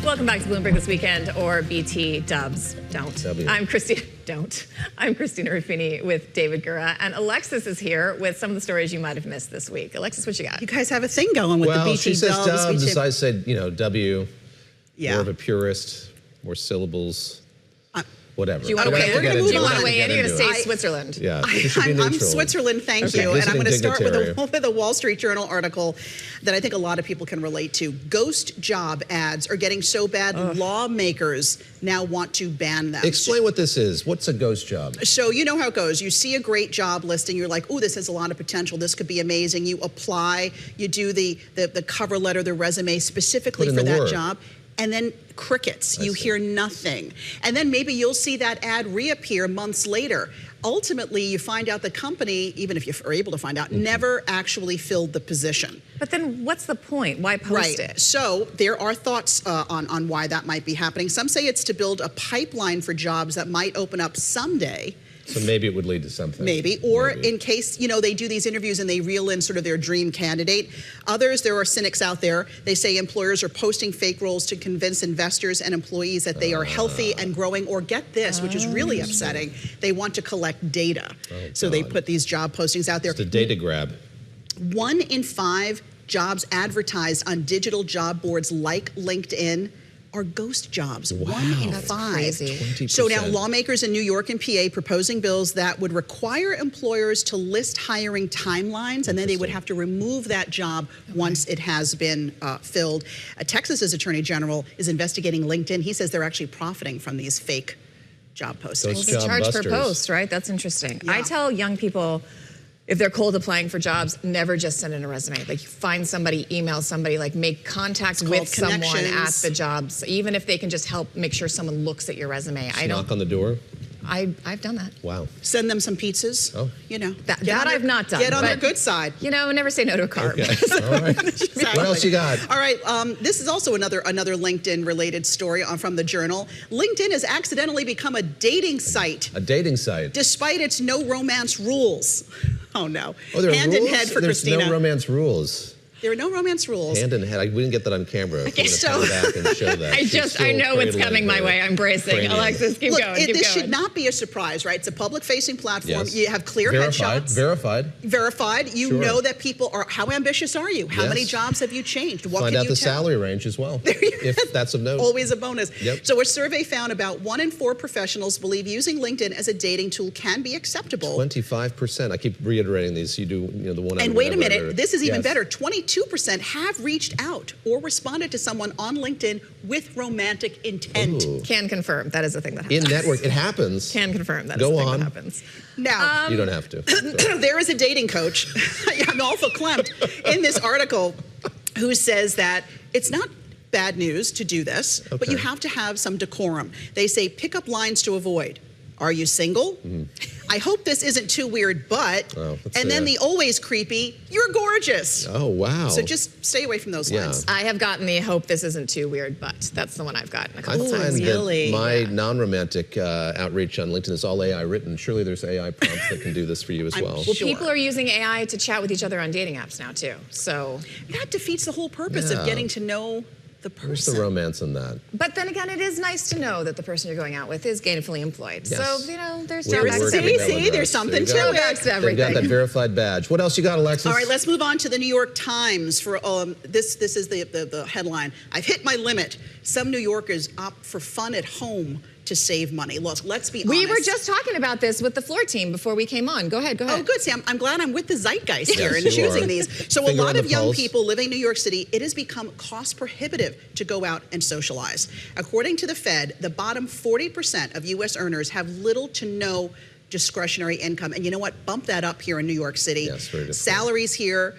Welcome back to Bloomberg This Weekend, or BT Dubs. Don't. W. I'm Christina Ruffini with David Gura, and Alexis is here with some of the stories you might have missed this week. Alexis, what you got? You guys have a thing going with the BT she says Dubs. I said, W. Yeah. More of a purist, more syllables. Whatever. Do you want to weigh in? You're going to say Switzerland. Yeah, I'm Switzerland, thank you. And I'm going to start with a Wall Street Journal article that I think a lot of people can relate to. Ghost job ads are getting so bad, lawmakers now want to ban them. Explain what this is. What's a ghost job? So you know how it goes. You see a great job listing. You're like, oh, this has a lot of potential. This could be amazing. You apply. You do the cover letter, the resume specifically for that job. And then crickets. You hear nothing. And then maybe you'll see that ad reappear months later. Ultimately, you find out the company, even if you are able to find out, never actually filled the position. But then what's the point? Why post it? So there are thoughts on why that might be happening. Some say it's to build a pipeline for jobs that might open up someday. So maybe it would lead to something. Maybe. Or in case, they do these interviews and they reel in sort of their dream candidate. Others, there are cynics out there. They say employers are posting fake roles to convince investors and employees that they are healthy and growing. Or get this, which is really upsetting, they want to collect data. So they put these job postings out there. It's a data grab. 1 in 5 jobs advertised on digital job boards like LinkedIn are ghost jobs. Wow. 1 in That's 5. crazy. 20%. So now lawmakers in New York and PA proposing bills that would require employers to list hiring timelines, and then they would have to remove that job once it has been filled. Texas's Attorney General is investigating LinkedIn. He says they're actually profiting from these fake job postings. Well, they charge per post, right? That's interesting. Yeah. I tell young people, if they're cold applying for jobs, never just send in a resume. Like, find somebody, email somebody, like make contact with someone at the jobs, even if they can just help make sure someone looks at your resume. Just knock on the door. I've done that. Wow. Send them some pizzas. Oh. That I've not done. Get on their good side. Never say no to a carb. Okay. All right. Exactly. What else you got? All right. This is also another LinkedIn-related story from the Journal. LinkedIn has accidentally become a dating site. A dating site. Despite its no romance rules. Oh, no. Oh, there are Hand rules? in head for There's Christina. no romance rules. There are no romance rules. Hand in head. We didn't get that on camera. I guess so. Back and show that. I know it's coming my way. I'm bracing. Alexis, keep going. This should not be a surprise, right? It's a public-facing platform. Yes. You have clear headshots. Verified. You know that people are. How ambitious are you? How many jobs have you changed? What Find can out you the tell? salary range as well, if that's of note. Always a bonus. Yep. So a survey found about 1 in 4 professionals believe using LinkedIn as a dating tool can be acceptable. 25%. I keep reiterating these. You do, the one. And wait a minute, this is even better. 22% have reached out or responded to someone on LinkedIn with romantic intent. Ooh. Can confirm that is a thing that happens. In network, it happens. Can confirm that is a thing that happens. Now, you don't have to. There is a dating coach, I'm awful clamped, in this article who says that it's not bad news to do this, but you have to have some decorum. They say pick up lines to avoid. Are you single? I hope this isn't too weird, but, and then the always creepy, you're gorgeous. Oh, wow. So just stay away from those lines. I have gotten the hope this isn't too weird, but that's the one I've gotten a couple times. Really? My non-romantic outreach on LinkedIn is all AI written. Surely there's AI prompts that can do this for you as well. Well, people are using AI to chat with each other on dating apps now, too. So that defeats the whole purpose of getting to know the person. Where's the romance in that? But then again, it is nice to know that the person you're going out with is gainfully employed. Yes. So, there's drawbacks to everything. See, there's something to it. They've got that verified badge. What else you got, Alexis? All right, let's move on to the New York Times. For this is the headline. I've hit my limit. Some New Yorkers opt for fun at home to save money. Look, let's be honest. We were just talking about this with the floor team before we came on. Go ahead. Oh, good, Sam. I'm glad I'm with the zeitgeist here and you choosing are. these. So a lot of young people living in New York City, it has become cost prohibitive to go out and socialize. According to the Fed, the bottom 40% of U.S. earners have little to no discretionary income. And you know what? Bump that up here in New York City. Yes, very difficult. Salaries here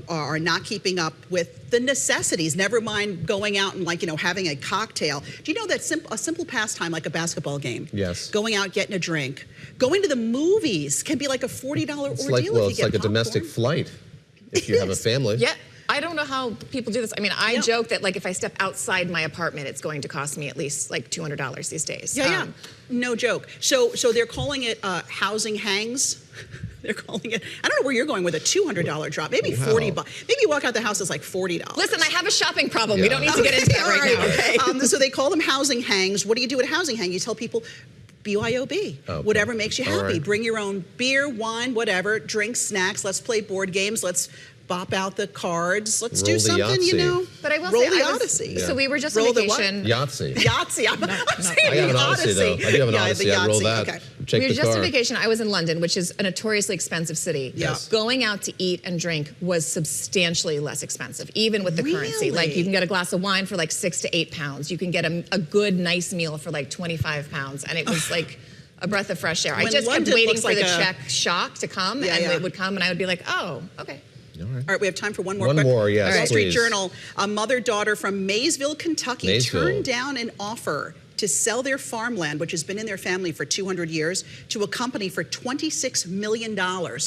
are not keeping up with the necessities, never mind going out and having a cocktail. Do you know that a simple pastime like a basketball game? Yes. Going out, getting a drink, going to the movies can be like a $40 ordeal if you get it's like a domestic flight if you have a family. Yeah. I don't know how people do this. I mean, I joke that if I step outside my apartment, it's going to cost me at least $200 these days. Yeah, no joke. So they're calling it housing hangs. They're calling it, I don't know where you're going with a $200 drop, maybe 40 bucks. Maybe you walk out the house, it's like $40. Listen, I have a shopping problem. We don't need to get into that right now. Okay. So they call them housing hangs. What do you do at a housing hang? You tell people, BYOB, whatever makes you happy. Right. Bring your own beer, wine, whatever, drinks, snacks. Let's play board games. Let's bop out the cards. Let's do something, you know. But I will roll say, the Odyssey. So we were just Roll on vacation. Yahtzee. Yahtzee. I'm saying I got an Odyssey, though. I do have an yeah, Odyssey. The I'd roll Yahtzee. that. Okay. Check We were the just car. on vacation. I was in London, which is a notoriously expensive city. Yes. Going out to eat and drink was substantially less expensive, even with the currency. Like you can get a glass of wine for like £6 to £8. You can get a good, nice meal for like £25, and it was like a breath of fresh air. I just kept waiting for the check shock to come, and it would come, and I would be like, oh, okay. All right, we have time for one more. One more, yes, Wall Street please. Journal. A mother-daughter from Maysville, Kentucky turned down an offer to sell their farmland, which has been in their family for 200 years, to a company for $26 million. Wow.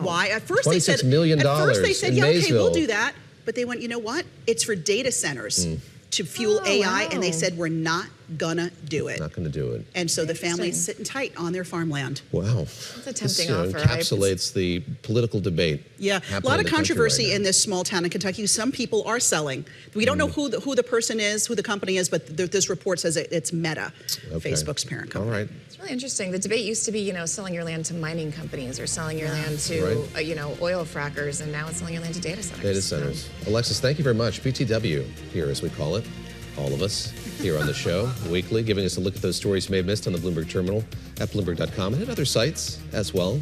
Why? At first they said, $26 million yeah, okay, Maysville. we'll do that. But they went, you know what? It's for data centers to fuel AI, and they said, we're not gonna do it. Not going to do it. And so the family's sitting tight on their farmland. Wow. That's a tempting offer. Encapsulates the political debate. Yeah, a lot of controversy in this small town in Kentucky. Some people are selling. We don't know who the person is, who the company is, but this report says it's Meta, Facebook's parent company. All right. It's really interesting. The debate used to be, selling your land to mining companies or selling your land to, oil frackers, and now it's selling your land to data centers. Data centers. Alexis, thank you very much. BTW here, as we call it. All of us here on the show weekly, giving us a look at those stories you may have missed on the Bloomberg terminal at Bloomberg.com and at other sites as well.